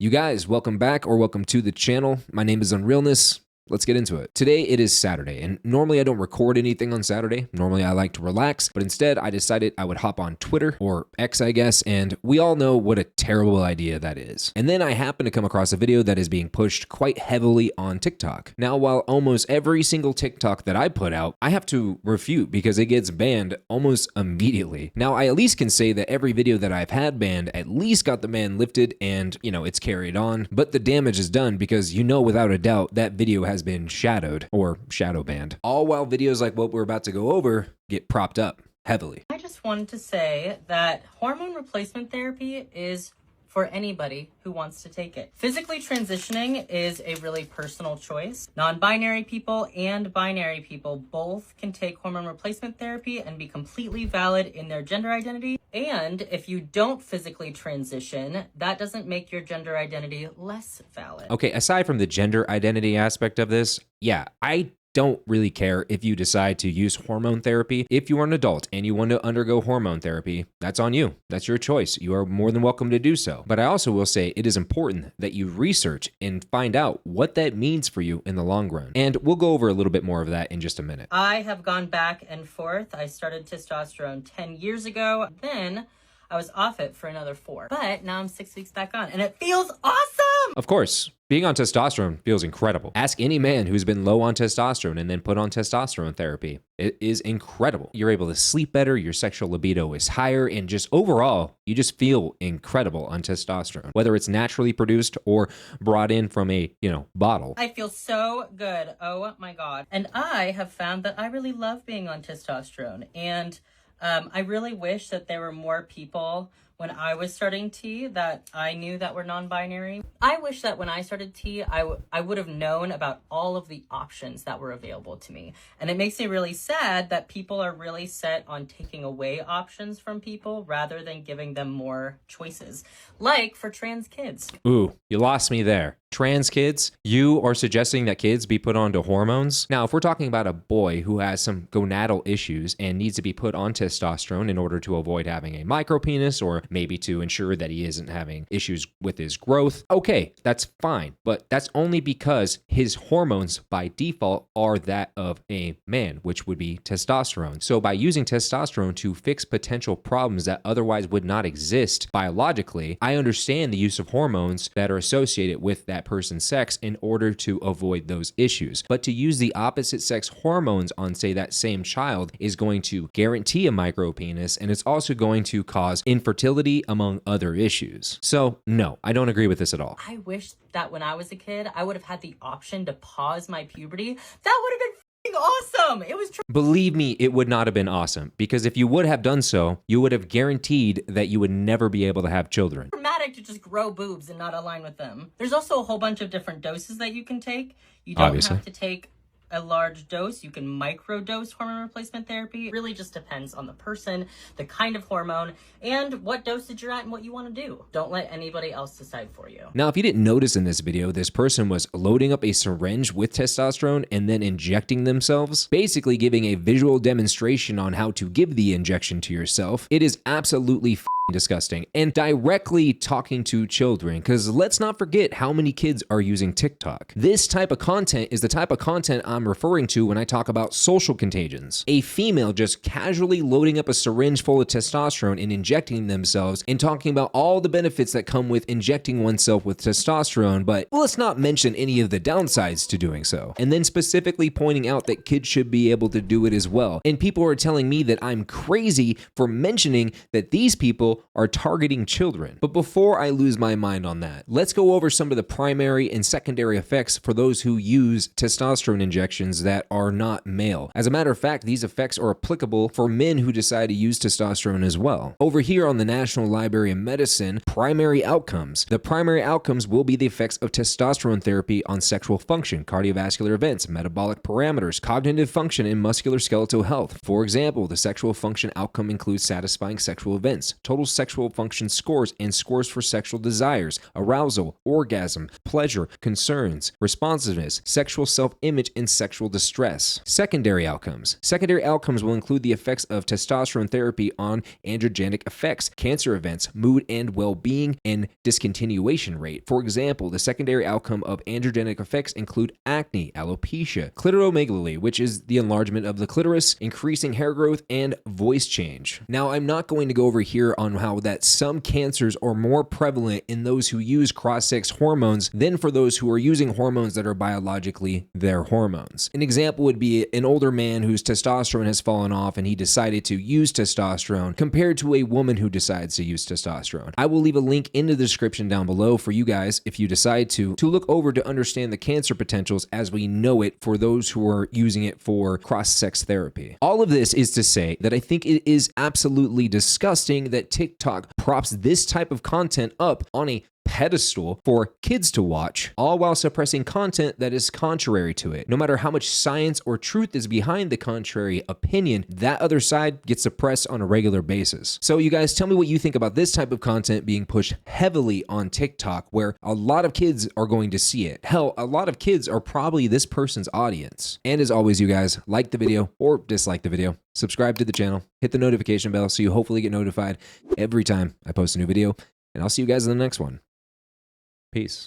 You guys, welcome back or welcome to the channel. My name is Unreelness. Let's get into it. Today it is Saturday, and normally I don't record anything on Saturday. Normally I like to relax, but instead I decided I would hop on Twitter, or X I guess, and we all know what a terrible idea that is. And then I happened to come across a video that is being pushed quite heavily on TikTok. Now, while almost every single TikTok that I put out, I have to refute because it gets banned almost immediately. Now, I at least can say that every video that I've had banned at least got the ban lifted and, it's carried on, but the damage is done because without a doubt that video has been shadowed or shadow banned. All while videos like what we're about to go over get propped up heavily. I just wanted to say that hormone replacement therapy is for anybody who wants to take it. Physically transitioning is a really personal choice. Non-binary people and binary people both can take hormone replacement therapy and be completely valid in their gender identity. And if you don't physically transition, that doesn't make your gender identity less valid. Okay, aside from the gender identity aspect of this, I don't really care if you decide to use hormone therapy. If you are an adult and you want to undergo hormone therapy, that's on you. That's your choice. You are more than welcome to do so. But I also will say it is important that you research and find out what that means for you in the long run. And we'll go over a little bit more of that in just a minute. I have gone back and forth. I started testosterone 10 years ago. Then I was off it for another 4. But now I'm 6 weeks back on and it feels awesome! Of course. Being on testosterone feels incredible. Ask any man who's been low on testosterone and then put on testosterone therapy. It is incredible. You're able to sleep better, your sexual libido is higher, and just overall, you just feel incredible on testosterone, whether it's naturally produced or brought in from a, bottle. I feel so good. Oh my God. And I have found that I really love being on testosterone. And I really wish that there were more people when I was starting T that I knew that were non-binary. I wish that when I started T, I would have known about all of the options that were available to me. And it makes me really sad that people are really set on taking away options from people rather than giving them more choices. Like for trans kids. Ooh, you lost me there. Trans kids, you are suggesting that kids be put onto hormones? Now, if we're talking about a boy who has some gonadal issues and needs to be put on testosterone in order to avoid having a micropenis or maybe to ensure that he isn't having issues with his growth, okay, that's fine. But that's only because his hormones by default are that of a man, which would be testosterone. So by using testosterone to fix potential problems that otherwise would not exist biologically, I understand the use of hormones that are associated with that person's sex in order to avoid those issues. But to use the opposite sex hormones on, say, that same child is going to guarantee a micropenis, and it's also going to cause infertility among other issues. So no, I don't agree with this at all. I wish that when I was a kid, I would have had the option to pause my puberty. That would have been awesome. It was Believe me, it would not have been awesome, because if you would have done so, you would have guaranteed that you would never be able to have children. Traumatic to just grow boobs and not align with them. There's also a whole bunch of different doses that you can take. You don't have to take a large dose. You can microdose hormone replacement therapy. It really just depends on the person, the kind of hormone, and what dosage you're at and what you want to do. Don't let anybody else decide for you. Now, if you didn't notice in this video, this person was loading up a syringe with testosterone and then injecting themselves, basically giving a visual demonstration on how to give the injection to yourself. It is absolutely disgusting, and directly talking to children, because let's not forget how many kids are using TikTok. This type of content is the type of content I'm referring to when I talk about social contagions. A female just casually loading up a syringe full of testosterone and injecting themselves and talking about all the benefits that come with injecting oneself with testosterone, but let's not mention any of the downsides to doing so. And then specifically pointing out that kids should be able to do it as well. And people are telling me that I'm crazy for mentioning that these people are targeting children. But before I lose my mind on that, let's go over some of the primary and secondary effects for those who use testosterone injections that are not male. As a matter of fact, these effects are applicable for men who decide to use testosterone as well. Over here on the National Library of Medicine, primary outcomes. The primary outcomes will be the effects of testosterone therapy on sexual function, cardiovascular events, metabolic parameters, cognitive function, and musculoskeletal health. For example, the sexual function outcome includes satisfying sexual events, total sexual function scores, and scores for sexual desires, arousal, orgasm, pleasure, concerns, responsiveness, sexual self-image, and sexual distress. Secondary outcomes. Secondary outcomes will include the effects of testosterone therapy on androgenic effects, cancer events, mood and well-being, and discontinuation rate. For example, the secondary outcome of androgenic effects include acne, alopecia, clitoromegaly, which is the enlargement of the clitoris, increasing hair growth, and voice change. Now, I'm not going to go over here on how that some cancers are more prevalent in those who use cross-sex hormones than for those who are using hormones that are biologically their hormones. An example would be an older man whose testosterone has fallen off and he decided to use testosterone compared to a woman who decides to use testosterone. I will leave a link in the description down below for you guys, if you decide to look over to understand the cancer potentials as we know it for those who are using it for cross-sex therapy. All of this is to say that I think it is absolutely disgusting that TikTok props this type of content up on a pedestal for kids to watch, all while suppressing content that is contrary to it. No matter how much science or truth is behind the contrary opinion, that other side gets suppressed on a regular basis. So you guys tell me what you think about this type of content being pushed heavily on TikTok, where a lot of kids are going to see it. Hell, a lot of kids are probably this person's audience. And as always, you guys, like the video or dislike the video, subscribe to the channel, hit the notification bell so you hopefully get notified every time I post a new video, and I'll see you guys in the next one. Peace.